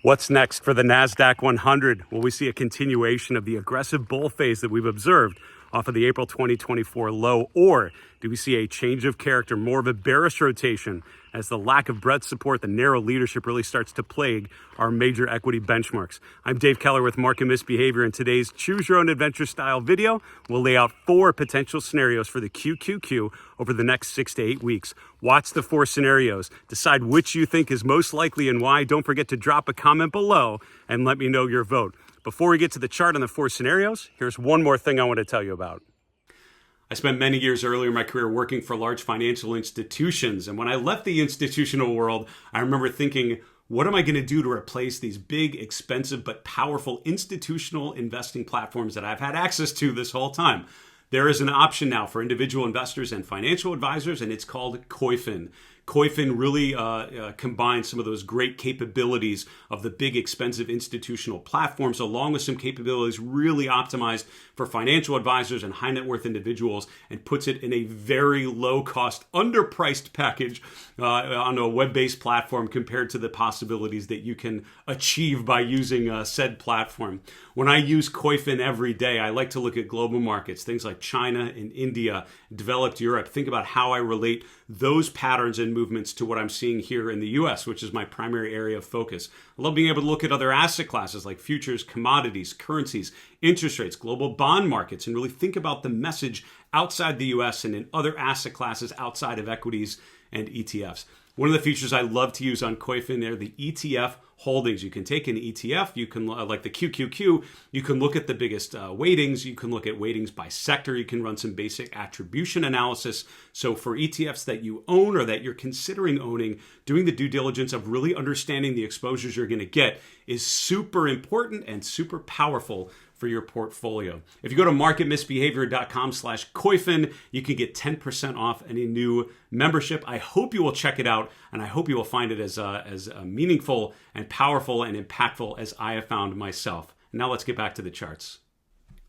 What's next for the Nasdaq 100? Will we see a continuation of the aggressive bull phase that we've observed off of the April 2024 low, or do we see a change of character, more of a bearish rotation as the lack of breadth support, the narrow leadership really starts to plague our major equity benchmarks? I'm Dave Keller with Market Misbehavior. In today's Choose Your Own Adventure style video, we'll lay out 4 potential scenarios for the QQQ over the next 6 to 8 weeks. Watch the 4 scenarios, decide which you think is most likely and why. Don't forget to drop a comment below and let me know your vote. Before we get to the chart on the 4 scenarios, here's one more thing I want to tell you about. I spent many years earlier in my career working for large financial institutions. And when I left the institutional world, I remember thinking, what am I going to do to replace these big, expensive, but powerful institutional investing platforms that I've had access to this whole time? There is an option now for individual investors and financial advisors, and it's called Koifin. Koifin really combines some of those great capabilities of the big, expensive institutional platforms, along with some capabilities really optimized for financial advisors and high net worth individuals, and puts it in a very low cost, underpriced package on a web-based platform compared to the possibilities that you can achieve by using said platform. When I use Koifin every day, I like to look at global markets, things like China and India, developed Europe. Think about how I relate those patterns and movements to what I'm seeing here in the US, which is my primary area of focus. I love being able to look at other asset classes like futures, commodities, currencies, interest rates, global bond markets, and really think about the message outside the US and in other asset classes outside of equities and ETFs. One of the features I love to use on Koifin are the ETF holdings. You can take an ETF, you can, like the QQQ, you can look at the biggest weightings, you can look at weightings by sector, you can run some basic attribution analysis. So for ETFs that you own or that you're considering owning, doing the due diligence of really understanding the exposures you're going to get is super important and super powerful for your portfolio. If you go to marketmisbehavior.com/Koifin, you can get 10% off any new membership. I hope you will check it out, and I hope you will find it as meaningful and powerful and impactful as I have found myself. Now let's get back to the charts.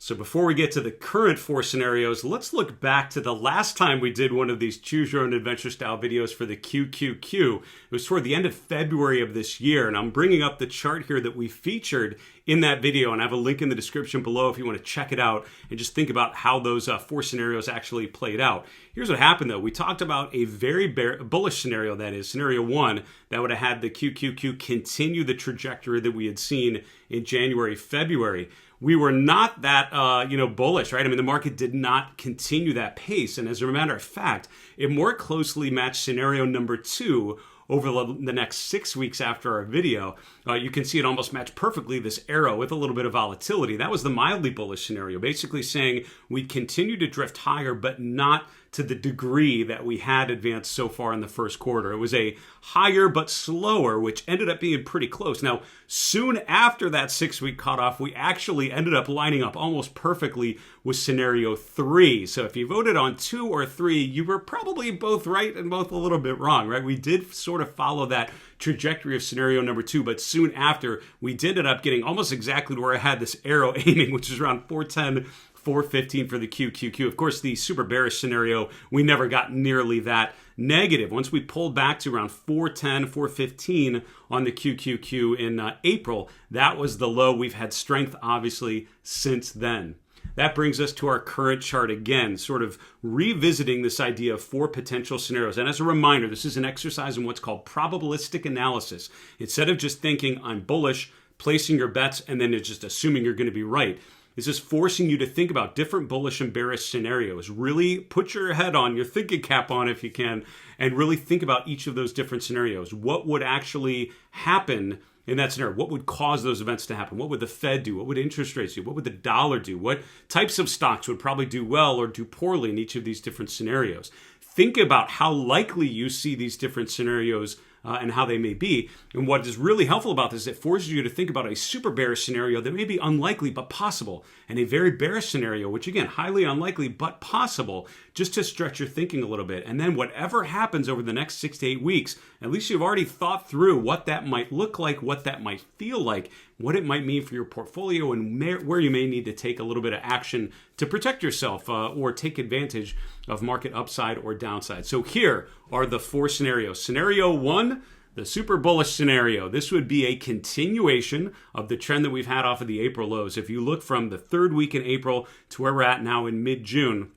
So before we get to the current 4 scenarios, let's look back to the last time we did one of these Choose Your Own Adventure style videos for the QQQ. It was toward the end of February of this year, and I'm bringing up the chart here that we featured in that video, and I have a link in the description below if you want to check it out and just think about how those 4 scenarios actually played out. Here's what happened though. We talked about a very bullish scenario, that is scenario 1, that would have had the QQQ continue the trajectory that we had seen in January, February. We were not that, bullish, right? I mean, the market did not continue that pace. And as a matter of fact, it more closely matched scenario number 2 over the next 6 weeks after our video. You can see it almost matched perfectly this arrow with a little bit of volatility. That was the mildly bullish scenario, basically saying we'd continue to drift higher, but not to the degree that we had advanced so far in the first quarter. It was a higher but slower, which ended up being pretty close. Now, soon after that 6-week cutoff, we actually ended up lining up almost perfectly with scenario 3. So if you voted on 2 or 3, you were probably both right and both a little bit wrong, right? We did sort of follow that trajectory of scenario number 2, but soon after, we did end up getting almost exactly where I had this arrow aiming, which is around 410, 415 for the QQQ. Of course, the super bearish scenario, we never got nearly that negative. Once we pulled back to around 410, 415 on the QQQ in April, that was the low. We've had strength, obviously, since then. That brings us to our current chart again, sort of revisiting this idea of 4 potential scenarios. And as a reminder, this is an exercise in what's called probabilistic analysis. Instead of just thinking, I'm bullish, placing your bets, and then it's just assuming you're going to be right, it's just forcing you to think about different bullish and bearish scenarios. Really put your head on, your thinking cap on if you can, and really think about each of those different scenarios. What would actually happen in that scenario? What would cause those events to happen? What would the Fed do? What would interest rates do? What would the dollar do? What types of stocks would probably do well or do poorly in each of these different scenarios? Think about how likely you see these different scenarios and how they may be. And what is really helpful about this is it forces you to think about a super bearish scenario that may be unlikely but possible, and a very bearish scenario, which again, highly unlikely but possible, just to stretch your thinking a little bit. And then whatever happens over the next 6 to 8 weeks, at least you've already thought through what that might look like, what that might feel like, what it might mean for your portfolio, and where you may need to take a little bit of action to protect yourself or take advantage of market upside or downside. So here are the 4 scenarios. Scenario 1, The super bullish scenario, this would be a continuation of the trend that we've had off of the April lows. If you look from the third week in April to where we're at now in mid-June,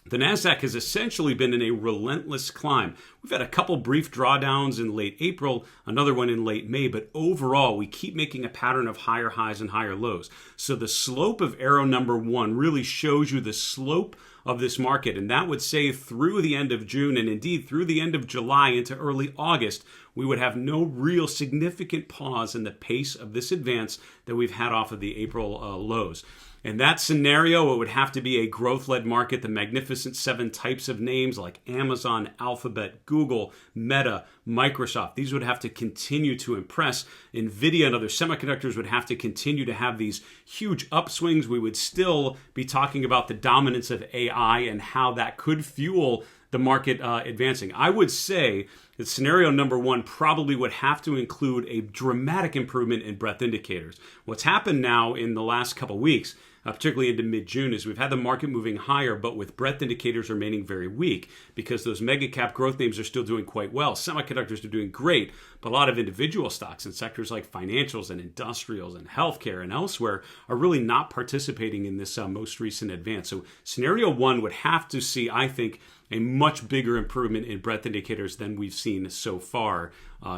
the Nasdaq has essentially been in a relentless climb. We've had a couple brief drawdowns in late April, another one in late May, but overall, we keep making a pattern of higher highs and higher lows. So the slope of arrow number 1 really shows you the slope of this market, and that would say through the end of June and indeed through the end of July into early August, we would have no real significant pause in the pace of this advance that we've had off of the April lows. In that scenario, it would have to be a growth-led market. The magnificent 7 types of names like Amazon, Alphabet, Google, Meta, Microsoft, these would have to continue to impress. Nvidia and other semiconductors would have to continue to have these huge upswings. We would still be talking about the dominance of AI and how that could fuel the market advancing. I would say that scenario number 1 probably would have to include a dramatic improvement in breadth indicators. What's happened now in the last couple weeks, particularly into mid-June, is we've had the market moving higher, but with breadth indicators remaining very weak because those mega cap growth names are still doing quite well. Semiconductors are doing great, but a lot of individual stocks in sectors like financials and industrials and healthcare and elsewhere are really not participating in this most recent advance. So scenario 1 would have to see, I think, a much bigger improvement in breadth indicators than we've seen so far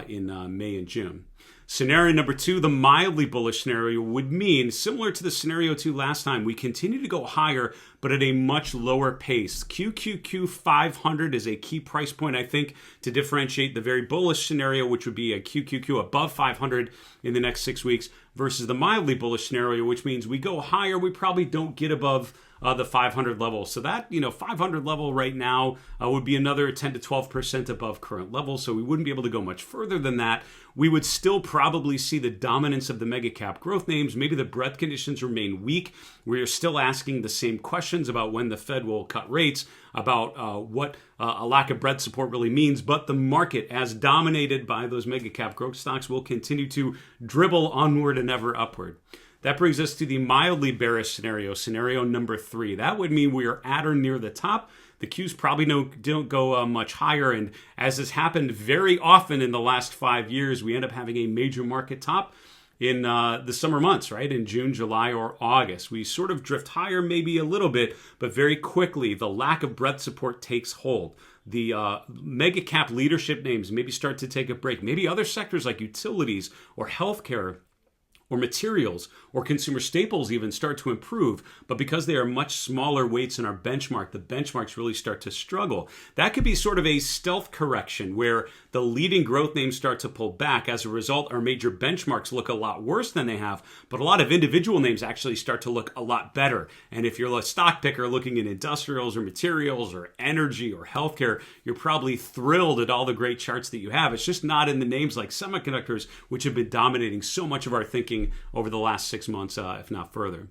in May and June. Scenario number 2, the mildly bullish scenario, would mean, similar to the scenario 2 last time, we continue to go higher, but at a much lower pace. QQQ 500 is a key price point, I think, to differentiate the very bullish scenario, which would be a QQQ above 500 in the next 6 weeks, versus the mildly bullish scenario, which means we go higher, we probably don't get above the 500 level. So that, 500 level right now would be another 10 to 12% above current levels. So we wouldn't be able to go much further than that. We would still probably see the dominance of the mega cap growth names. Maybe the breadth conditions remain weak. We're still asking the same questions about when the Fed will cut rates, about what a lack of breadth support really means. But the market, as dominated by those mega cap growth stocks, will continue to dribble onward and ever upward. That brings us to the mildly bearish scenario, scenario number 3. That would mean we are at or near the top. The Qs probably don't go much higher, and as has happened very often in the last 5 years, we end up having a major market top in the summer months, right? In June, July, or August. We sort of drift higher maybe a little bit, but very quickly the lack of breadth support takes hold. The mega cap leadership names maybe start to take a break. Maybe other sectors like utilities or healthcare or materials or consumer staples even start to improve, but because they are much smaller weights in our benchmark, the benchmarks really start to struggle. That could be sort of a stealth correction where the leading growth names start to pull back. As a result, our major benchmarks look a lot worse than they have, but a lot of individual names actually start to look a lot better. And if you're a stock picker looking at industrials or materials or energy or healthcare, you're probably thrilled at all the great charts that you have. It's just not in the names like semiconductors, which have been dominating so much of our thinking over the last 6 months, if not further.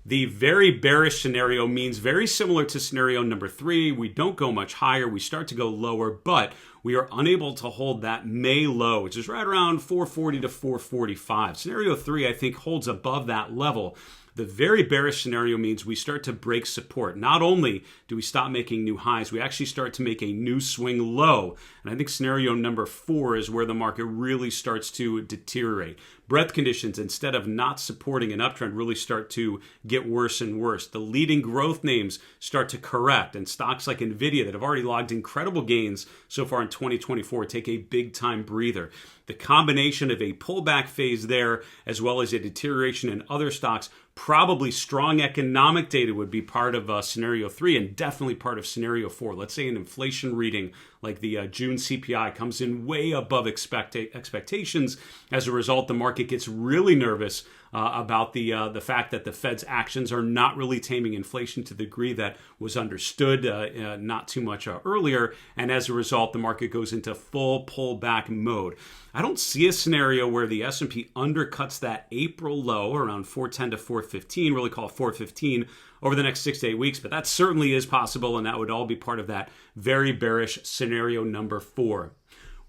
The very bearish scenario means very similar to scenario number 3. We don't go much higher. We start to go lower, but we are unable to hold that May low, which is right around 440 to 445. Scenario 3, I think, holds above that level. The very bearish scenario means we start to break support. Not only do we stop making new highs, we actually start to make a new swing low. And I think scenario number 4 is where the market really starts to deteriorate. Breadth conditions, instead of not supporting an uptrend, really start to get worse and worse. The leading growth names start to correct, and stocks like Nvidia that have already logged incredible gains so far in 2024 take a big time breather. The combination of a pullback phase there, as well as a deterioration in other stocks, probably strong economic data would be part of scenario 3 and definitely part of scenario 4. Let's say an inflation reading like the June CPI comes in way above expectations. As a result, the market gets really nervous about the fact that the Fed's actions are not really taming inflation to the degree that was understood not too much earlier. And as a result, the market goes into full pullback mode. I don't see a scenario where the S&P undercuts that April low around 410 to 415, really call it 415, over the next 6 to 8 weeks, but that certainly is possible, and that would all be part of that very bearish scenario number 4.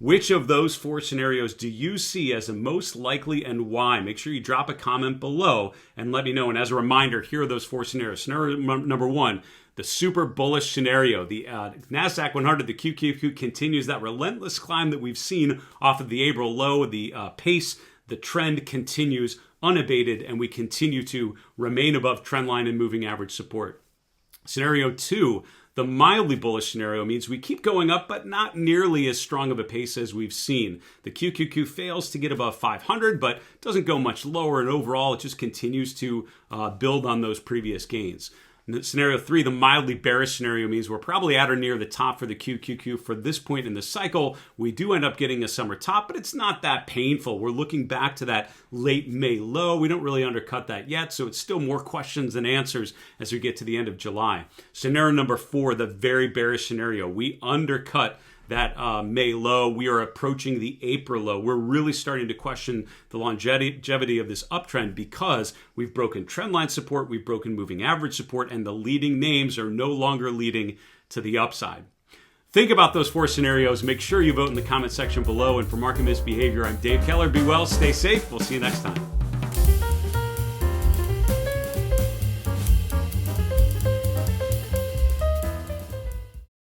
Which of those 4 scenarios do you see as the most likely and why? Make sure you drop a comment below and let me know. And as a reminder, here are those 4 scenarios. Scenario number 1, the super bullish scenario. The Nasdaq 100, the QQQ, continues that relentless climb that we've seen off of the April low. The pace, the trend continues unabated, and we continue to remain above trend line and moving average support. Scenario 2, the mildly bullish scenario, means we keep going up, but not nearly as strong of a pace as we've seen. The QQQ fails to get above 500, but doesn't go much lower, and overall it just continues to build on those previous gains. Scenario 3, the mildly bearish scenario, means we're probably at or near the top for the QQQ for this point in the cycle. We do end up getting a summer top, but it's not that painful. We're looking back to that late May low. We don't really undercut that yet, so it's still more questions than answers as we get to the end of July. Scenario number 4, the very bearish scenario. We undercut that May low. We are approaching the April low. We're really starting to question the longevity of this uptrend because we've broken trendline support, we've broken moving average support, and the leading names are no longer leading to the upside. Think about those 4 scenarios. Make sure you vote in the comment section below. And for Market Misbehavior, I'm Dave Keller. Be well, stay safe. We'll see you next time.